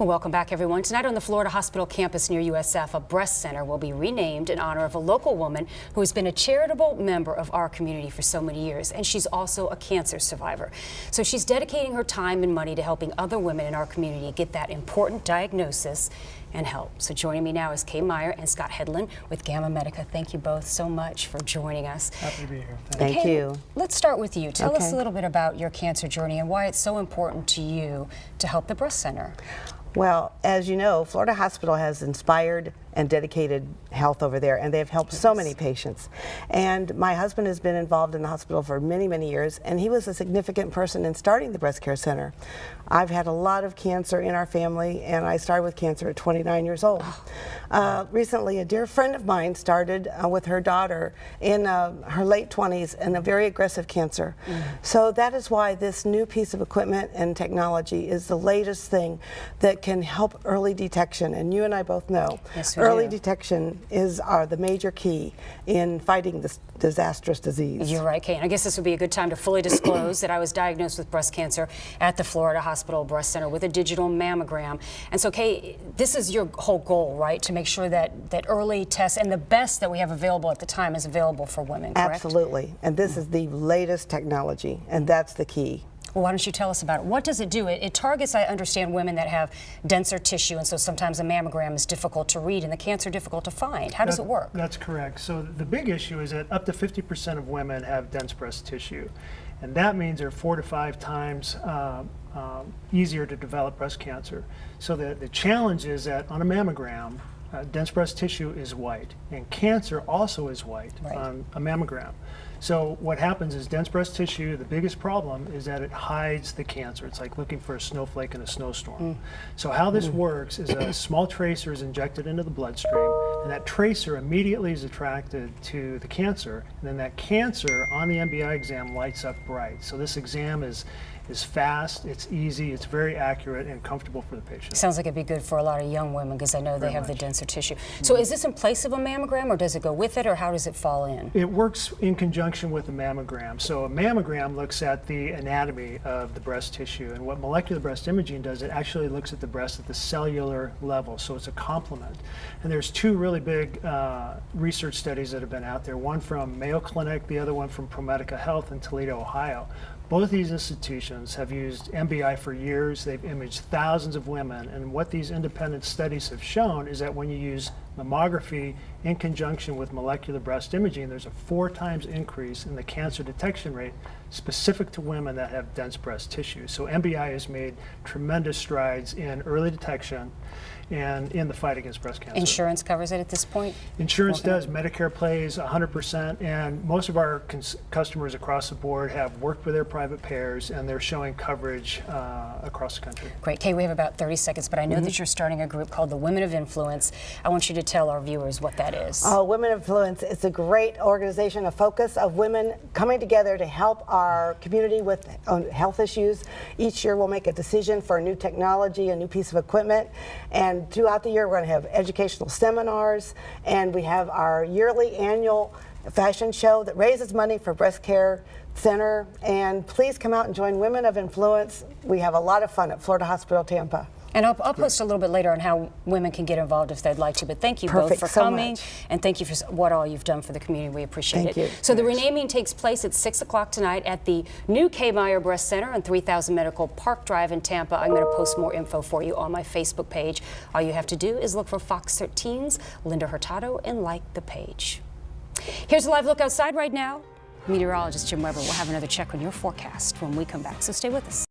Well, welcome back, everyone. Tonight on the Florida Hospital campus near USF, a breast center will be renamed in honor of a local woman who has been a charitable member of our community for so many years, and she's also a cancer survivor. So she's dedicating her time and money to helping other women in our community get that important diagnosis and help. So joining me now is Kay Meyer and Scott Headland with Gamma Medica. Thank you both so much for joining us. Happy to be here. Thank you. Let's start with you. Tell us a little bit about your cancer journey and why it's so important to you to help the breast center. Well, as you know, Florida Hospital has inspired and dedicated health over there, and they've helped so many patients. And my husband has been involved in the hospital for many, many years, and he was a significant person in starting the breast care center. I've had a lot of cancer in our family, and I started with cancer at 29 years old. Recently, a dear friend of mine started with her daughter in her late 20s and a very aggressive cancer. So that is why this new piece of equipment and technology is the latest thing that can help early detection. And you and I both know early detection is the major key in fighting this disastrous disease. You're right, Kay. And I guess this would be a good time to fully disclose that I was diagnosed with breast cancer at the Florida Hospital Breast Center with a digital mammogram. And so, Kay, this is your whole goal, right? To make sure that early tests and the best that we have available at the time is available for women, correct? Absolutely. And this is the latest technology, and that's the key. Well, why don't you tell us about it? What does it do? It targets, I understand, women that have denser tissue, and so sometimes a mammogram is difficult to read and the cancer difficult to find. How does it work? That's correct. So the big issue is that up to 50% of women have dense breast tissue, and that means they're 4 to 5 times easier to develop breast cancer. So the challenge is that on a mammogram, dense breast tissue is white, and cancer also is white on a mammogram. So what happens is dense breast tissue, the biggest problem is that it hides the cancer. It's like looking for a snowflake in a snowstorm. So how this works is a small tracer is injected into the bloodstream, and that tracer immediately is attracted to the cancer, and then that cancer on the MBI exam lights up bright. So this exam is fast, it's easy, it's very accurate and comfortable for the patient. Sounds like it'd be good for a lot of young women because I know they have the denser tissue. So is this in place of a mammogram, or does it go with it, or how does it fall in? It works in conjunction with a mammogram. So a mammogram looks at the anatomy of the breast tissue, and what molecular breast imaging does, it actually looks at the breast at the cellular level, so it's a complement. And there's 2 really big research studies that have been out there, one from Mayo Clinic, the other one from Medica Health in Toledo, Ohio. Both these institutions have used MBI for years. They've imaged thousands of women, and what these independent studies have shown is that when you use mammography in conjunction with molecular breast imaging, there's a 4 times increase in the cancer detection rate specific to women that have dense breast tissue. So MBI has made tremendous strides in early detection and in the fight against breast cancer. Insurance covers it at this point? Insurance does. Medicare pays 100%, and most of our customers across the board have worked with their private payers, and they're showing coverage across the country. Great. Kay, we have about 30 seconds, but I know that you're starting a group called the Women of Influence. I want you to tell our viewers what that is. Women of Influence is a great organization, a focus of women coming together to help our community with health issues. Each year we'll make a decision for a new technology, a new piece of equipment, and throughout the year we're going to have educational seminars, and we have our yearly annual fashion show that raises money for Breast Care Center. And please come out and join Women of Influence. We have a lot of fun at Florida Hospital Tampa. And I'll post a little bit later on how women can get involved if they'd like to. But thank you both for coming, and thank you for what all you've done for the community. We appreciate it. Thank you. So the renaming takes place at 6 o'clock tonight at the new Kay Meyer Breast Center on 3000 Medical Park Drive in Tampa. I'm going to post more info for you on my Facebook page. All you have to do is look for Fox 13's Linda Hurtado and like the page. Here's a live look outside right now. Meteorologist Jim Weber will have another check on your forecast when we come back, so stay with us.